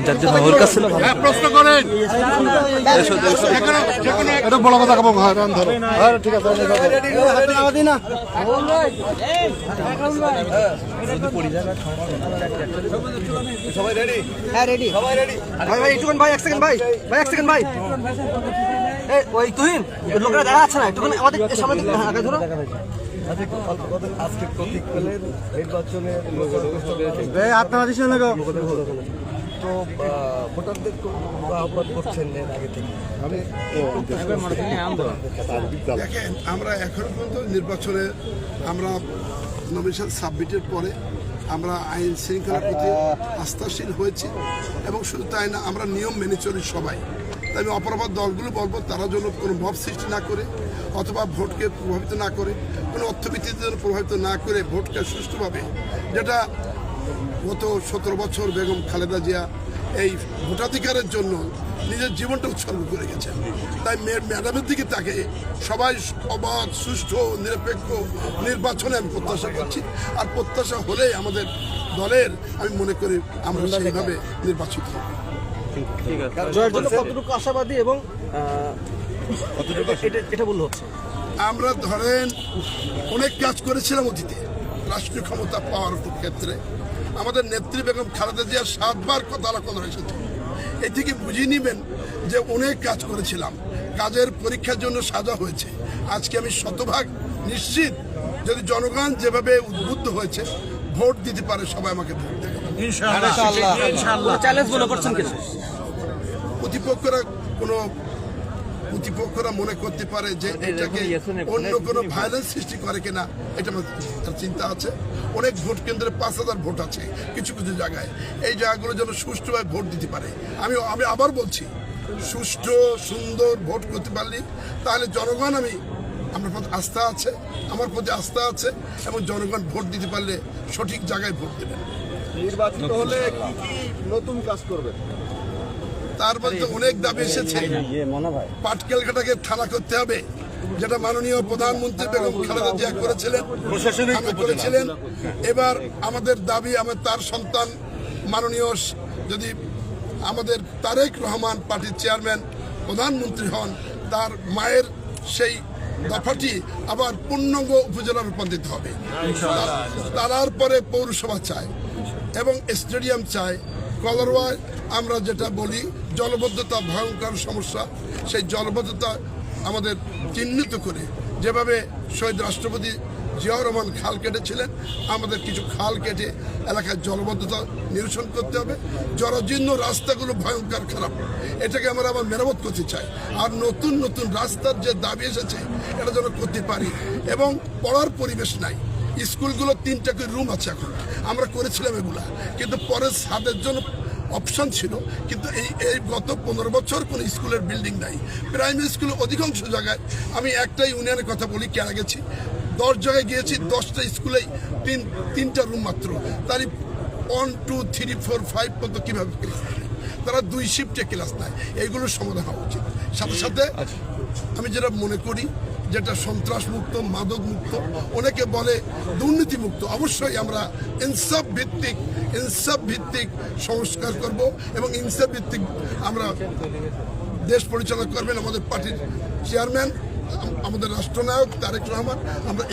যার জন্য ওর কাছে ছিল ভালো। প্রশ্ন করেন এটা বড় কথা কব হ্যাঁ ধরো হ্যাঁ ঠিক আছে সবাই রেডি? হ্যাঁ রেডি, সবাই রেডি। ভাই ভাই একটুখানি ভাই, এক সেকেন্ড ভাই, ভাই এক সেকেন্ড ভাই। এই ওই তুহিন লোকেরা দেখা যাচ্ছে না, একটুখানি আমাদের সামনে দিকে আগে ধরো। আজকে প্রতীক পেলেন নির্বাচনের আপনারা দিচ্ছেন না তো ভোটারদের আহ্বান করছেন আগে থেকে। দেখেন আমরা এখন পর্যন্ত নির্বাচনে আমরা নমিনেশন সাবমিটের পরে আমরা আইন শৃঙ্খলার প্রতি আস্থাশীল হয়েছি এবং শুধু তাই না আমরা নিয়ম মেনে চলি সবাই। তাই আমি অপরাধ দলগুলো বলবো তারা যেন কোনো মব সৃষ্টি না করে অথবা ভোটকে প্রভাবিত না করে, কোনো অর্থনীতির জন্য প্রভাবিত না করে ভোটকে সুষ্ঠুভাবে, যেটা গত 17 বছর বেগম খালেদা জিয়া এই ভোটাধিকারের জন্য নিজের জীবনটা উৎসর্গ করে গেছেন। তাই ম্যাডামের দিকে তাকে সবাই অবাধ সুষ্ঠু নিরপেক্ষ নির্বাচনে আমি প্রত্যাশা করছি। আর প্রত্যাশা হলেই আমাদের দলের আমি মনে করি আমরা সেইভাবে নির্বাচিত হব। জয়ের জন্য কতটুকু আশাবাদী এবং এটা বললো হচ্ছে আমরা ধরেন অনেক কাজ করেছিলাম অতীতে রাষ্ট্রীয় ক্ষমতা পাওয়ার ক্ষেত্রে। আমাদের নেত্রী বেগম খালেদা জিয়া 7 বার কথা এসেছে। এই থেকে বুঝিয়ে নেবেন যে অনেক কাজ করেছিলাম, কাজের পরীক্ষার জন্য সাজা হয়েছে। আজকে আমি শতভাগ নিশ্চিত যদি জনগণ যেভাবে উদ্বুদ্ধ হয়েছে ভোট দিতে পারে, সবাই আমাকে ভোট দেবে ইনশাআল্লাহ। চ্যালেঞ্জ মনে করছেন কিছু প্রতিপক্ষরা মনে করতে পারে যে এটাকে অন্য কোনো ভায়োলেন্স সৃষ্টি করে কিনা, এটা আমার চিন্তা আছে। অনেক ভোট কেন্দ্রে 5000 ভোট আছে কিছু কিছু জায়গায়, এই জায়গাগুলো যেন সুষ্ঠুভাবে ভোট দিতে পারে। আমি আবার বলছি, সুষ্ঠু সুন্দর ভোট করতে পারলি তাহলে জনগণ আমার প্রতি আস্থা আছে, আমার প্রতি আস্থা আছে এবং জনগণ ভোট দিতে পারলে সঠিক জায়গায় ভোট দেবেন। নির্বাচিত হলে কি কি নতুন কাজ করবেন? তার মধ্যে অনেক দাবি এসেছে। পাটকেলঘাটাকে থানা করতে হবে, যেটা মাননীয় প্রধানমন্ত্রী বেগম খালেদা জিয়া করেছিলেন। এবার আমাদের দাবি, তার সন্তান মাননীয় যদি আমাদের তারেক রহমান পার্টির চেয়ারম্যান প্রধানমন্ত্রী হন, তার মায়ের সেই দফাটি আবার পূর্ণাঙ্গ উপজেলা রূপান্তরিত হবে। তারপরে পৌরসভা চায় এবং স্টেডিয়াম চায়। কলারওয়ায় আমরা যেটা বলি জলবদ্ধতা ভয়ঙ্কর সমস্যা, সেই জলবদ্ধতা আমাদের চিহ্নিত করে যেভাবে শহীদ রাষ্ট্রপতি জিয়াউর রহমান খাল কেটেছিলেন, আমাদের কিছু খাল কেটে এলাকায় জলবদ্ধতা নিরসন করতে হবে। জরাজীর্ণ রাস্তাগুলো ভয়ঙ্কর খারাপ, এটাকে আমরা আবার মেরামত করতে চাই। আর নতুন নতুন রাস্তার যে দাবি এসেছে এটা যেন করতে পারি। এবং পড়ার পরিবেশ নাই, স্কুলগুলো 3টা করে রুম আছে এখন, আমরা করেছিলাম এগুলা, কিন্তু পরে ছাদের জন্য অপশন ছিল। কিন্তু এই গত 15 বছর কোনো স্কুলের বিল্ডিং নাই। প্রাইমারি স্কুলে অধিকাংশ জায়গায়, আমি একটাই ইউনিয়নের কথা বলি, কেনা গেছি 10 জায়গায় গিয়েছি, 10টা স্কুলেই 3টা রুম মাত্র। তারই 1, 2, 3, 4, 5 পর্যন্ত কীভাবে ক্লাস নেয়, তারা 2 শিফটে ক্লাস নেয়। এইগুলোর সমাধান হওয়া উচিত। সাথে সাথে আমি যেটা মনে করি, যেটা সন্ত্রাস মুক্ত, মাদক মুক্ত, অনেকে বলে দুর্নীতি মুক্ত, অবশ্যই আমরা ইনসাফ ভিত্তিক সংস্কার করব এবং ইনসাফ ভিত্তিক আমরা দেশ পরিচালনা করবেন আমাদের পার্টির চেয়ারম্যান, আমাদের রাষ্ট্রনায়ক তারেক রহমান। আমরা